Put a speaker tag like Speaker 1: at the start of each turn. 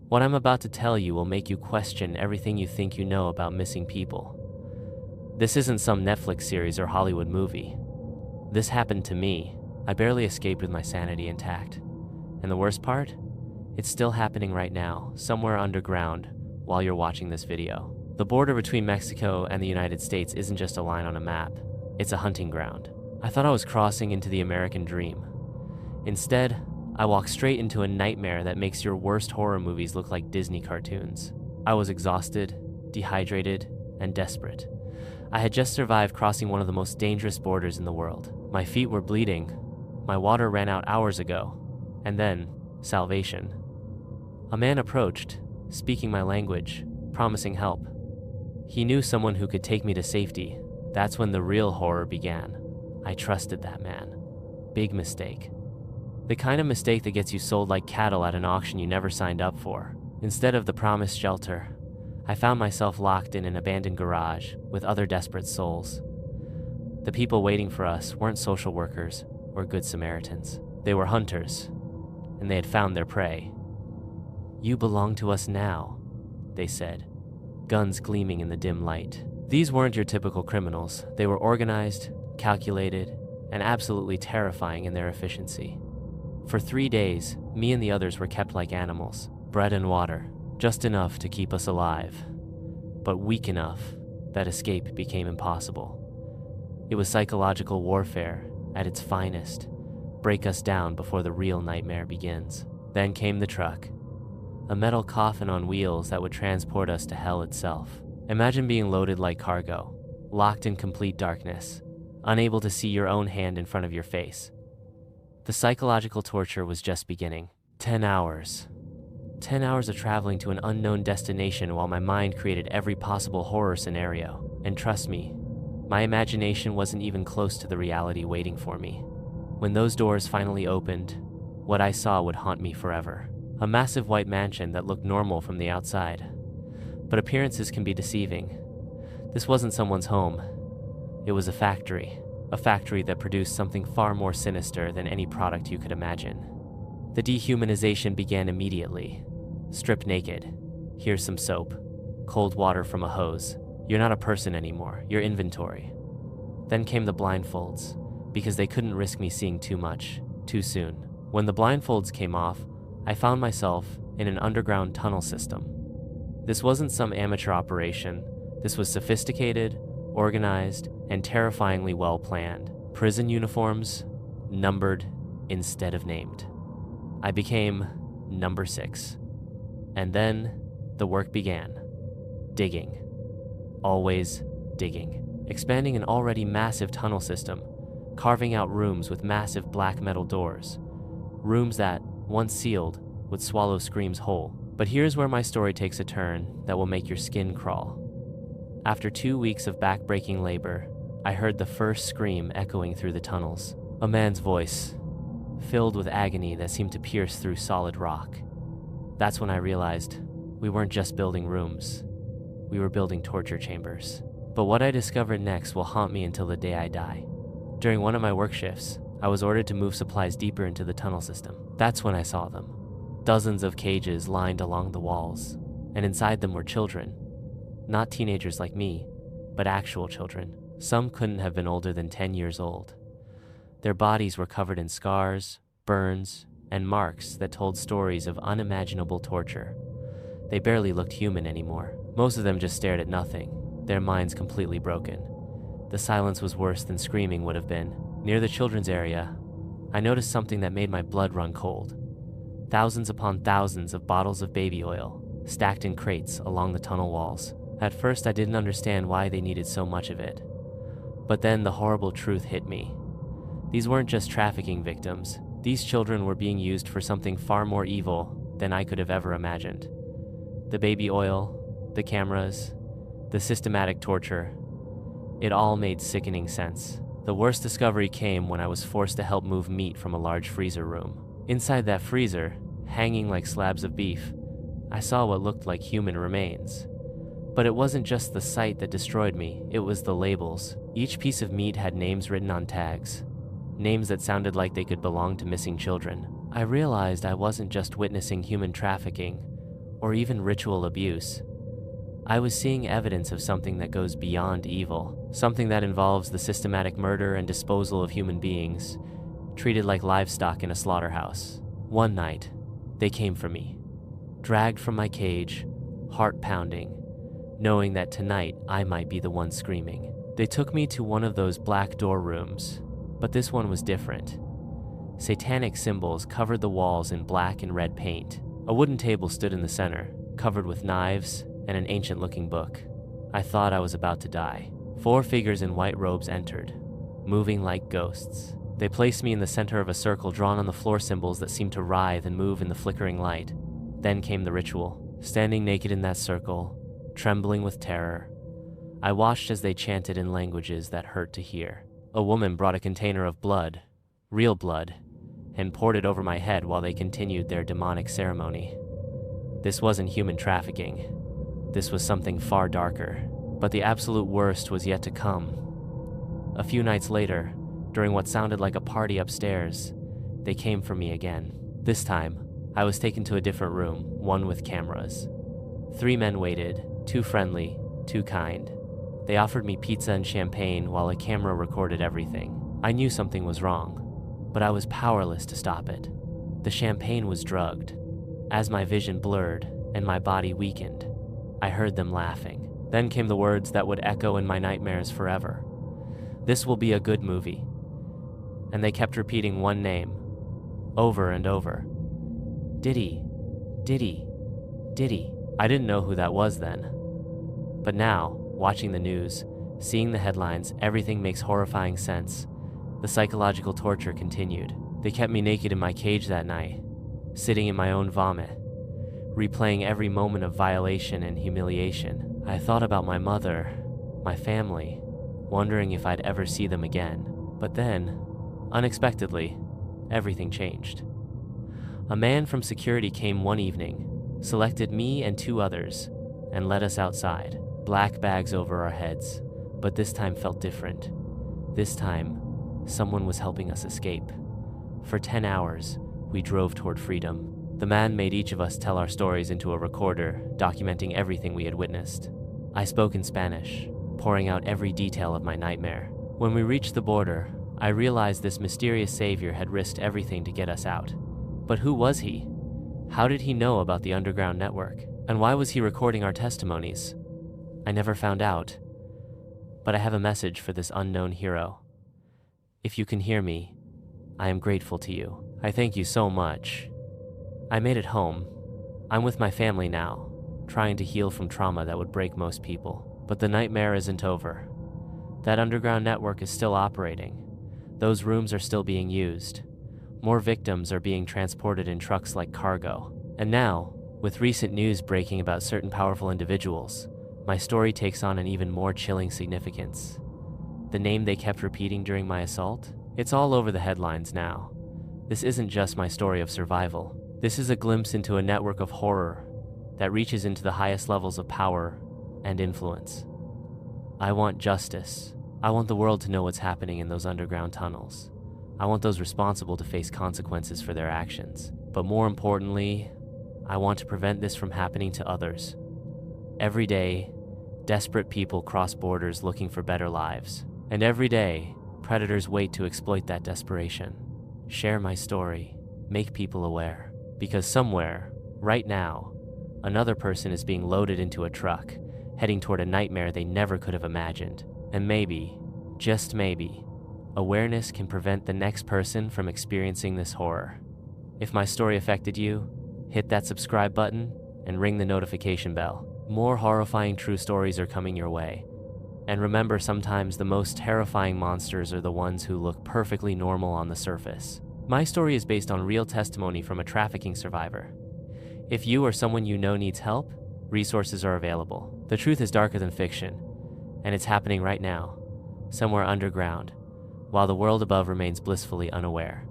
Speaker 1: What I'm about to tell you will make you question everything you think you know about missing people. This isn't some Netflix series or Hollywood movie. This happened to me. I barely escaped with my sanity intact. And the worst part? It's still happening right now, somewhere underground, while you're watching this video. The border between Mexico and the United States isn't just a line on a map. It's a hunting ground. I thought I was crossing into the American dream. Instead, I walked straight into a nightmare that makes your worst horror movies look like Disney cartoons. I was exhausted, dehydrated, and desperate. I had just survived crossing one of the most dangerous borders in the world. My feet were bleeding. My water ran out hours ago. And then, salvation. A man approached, speaking my language, promising help. He knew someone who could take me to safety. That's when the real horror began. I trusted that man. Big mistake. The kind of mistake that gets you sold like cattle at an auction you never signed up for. Instead of the promised shelter, I found myself locked in an abandoned garage with other desperate souls. The people waiting for us weren't social workers or good Samaritans. They were hunters, and they had found their prey. "You belong to us now," they said, guns gleaming in the dim light. These weren't your typical criminals. They were organized, calculated, and absolutely terrifying in their efficiency. For 3 days, me and the others were kept like animals, bread and water, just enough to keep us alive, but weak enough that escape became impossible. It was psychological warfare at its finest. Break us down before the real nightmare begins. Then came the truck, a metal coffin on wheels that would transport us to hell itself. Imagine being loaded like cargo, locked in complete darkness, unable to see your own hand in front of your face. The psychological torture was just beginning. 10 hours. 10 hours of traveling to an unknown destination while my mind created every possible horror scenario. And trust me, my imagination wasn't even close to the reality waiting for me. When those doors finally opened, what I saw would haunt me forever. A massive white mansion that looked normal from the outside. But appearances can be deceiving. This wasn't someone's home. It was a factory that produced something far more sinister than any product you could imagine. The dehumanization began immediately. Strip naked. Here's some soap. Cold water from a hose. You're not a person anymore, you're inventory. Then came the blindfolds, because they couldn't risk me seeing too much, too soon. When the blindfolds came off, I found myself in an underground tunnel system. This wasn't some amateur operation. This was sophisticated, organized, and terrifyingly well planned. Prison uniforms, numbered instead of named. I became number 6. And then the work began. Digging. Always digging. Expanding an already massive tunnel system, carving out rooms with massive black metal doors. Rooms that, once sealed, would swallow screams whole. But here's where my story takes a turn that will make your skin crawl. After 2 weeks of back-breaking labor, I heard the first scream echoing through the tunnels. A man's voice, filled with agony that seemed to pierce through solid rock. That's when I realized we weren't just building rooms. We were building torture chambers. But what I discovered next will haunt me until the day I die. During one of my work shifts, I was ordered to move supplies deeper into the tunnel system. That's when I saw them. Dozens of cages lined along the walls, and inside them were children. Not teenagers like me, but actual children. Some couldn't have been older than 10 years old. Their bodies were covered in scars, burns, and marks that told stories of unimaginable torture. They barely looked human anymore. Most of them just stared at nothing, their minds completely broken. The silence was worse than screaming would have been. Near the children's area, I noticed something that made my blood run cold. Thousands upon thousands of bottles of baby oil, stacked in crates along the tunnel walls. At first, I didn't understand why they needed so much of it. But then the horrible truth hit me. These weren't just trafficking victims. These children were being used for something far more evil than I could have ever imagined. The baby oil, the cameras, the systematic torture. It all made sickening sense. The worst discovery came when I was forced to help move meat from a large freezer room. Inside that freezer, hanging like slabs of beef, I saw what looked like human remains. But it wasn't just the sight that destroyed me, it was the labels. Each piece of meat had names written on tags, names that sounded like they could belong to missing children. I realized I wasn't just witnessing human trafficking or even ritual abuse. I was seeing evidence of something that goes beyond evil, something that involves the systematic murder and disposal of human beings, treated like livestock in a slaughterhouse. One night, they came for me, dragged from my cage, heart pounding, knowing that tonight I might be the one screaming. They took me to one of those black door rooms, but this one was different. Satanic symbols covered the walls in black and red paint. A wooden table stood in the center, covered with knives and an ancient-looking book. I thought I was about to die. 4 figures in white robes entered, moving like ghosts. They placed me in the center of a circle drawn on the floor, symbols that seemed to writhe and move in the flickering light. Then came the ritual. Standing naked in that circle, trembling with terror, I watched as they chanted in languages that hurt to hear. A woman brought a container of blood, real blood, and poured it over my head while they continued their demonic ceremony. This wasn't human trafficking. This was something far darker, but the absolute worst was yet to come. A few nights later, during what sounded like a party upstairs, they came for me again. This time, I was taken to a different room, one with cameras. 3 men waited, 2 friendly, 2 kind. They offered me pizza and champagne while a camera recorded everything. I knew something was wrong, but I was powerless to stop it. The champagne was drugged. As my vision blurred and my body weakened, I heard them laughing. Then came the words that would echo in my nightmares forever. "This will be a good movie." And they kept repeating one name, over and over. Diddy, Diddy, Diddy. I didn't know who that was then. But now, watching the news, seeing the headlines, everything makes horrifying sense. The psychological torture continued. They kept me naked in my cage that night, sitting in my own vomit, replaying every moment of violation and humiliation. I thought about my mother, my family, wondering if I'd ever see them again. But then, unexpectedly, everything changed. A man from security came one evening, selected me and 2 others, and led us outside. Black bags over our heads, but this time felt different. This time, someone was helping us escape. For 10 hours, we drove toward freedom. The man made each of us tell our stories into a recorder, documenting everything we had witnessed. I spoke in Spanish, pouring out every detail of my nightmare. When we reached the border, I realized this mysterious savior had risked everything to get us out. But who was he? How did he know about the underground network? And why was he recording our testimonies? I never found out. But I have a message for this unknown hero. If you can hear me, I am grateful to you. I thank you so much. I made it home. I'm with my family now, trying to heal from trauma that would break most people. But the nightmare isn't over. That underground network is still operating. Those rooms are still being used. More victims are being transported in trucks like cargo. And now, with recent news breaking about certain powerful individuals, my story takes on an even more chilling significance. The name they kept repeating during my assault? It's all over the headlines now. This isn't just my story of survival. This is a glimpse into a network of horror that reaches into the highest levels of power and influence. I want justice. I want the world to know what's happening in those underground tunnels. I want those responsible to face consequences for their actions. But more importantly, I want to prevent this from happening to others. Every day, desperate people cross borders looking for better lives. And every day, predators wait to exploit that desperation. Share my story. Make people aware. Because somewhere, right now, another person is being loaded into a truck, heading toward a nightmare they never could have imagined. And maybe, just maybe, awareness can prevent the next person from experiencing this horror. If my story affected you, hit that subscribe button and ring the notification bell. More horrifying true stories are coming your way. And remember, sometimes the most terrifying monsters are the ones who look perfectly normal on the surface. My story is based on real testimony from a trafficking survivor. If you or someone you know needs help, resources are available. The truth is darker than fiction, and it's happening right now, somewhere underground, while the world above remains blissfully unaware.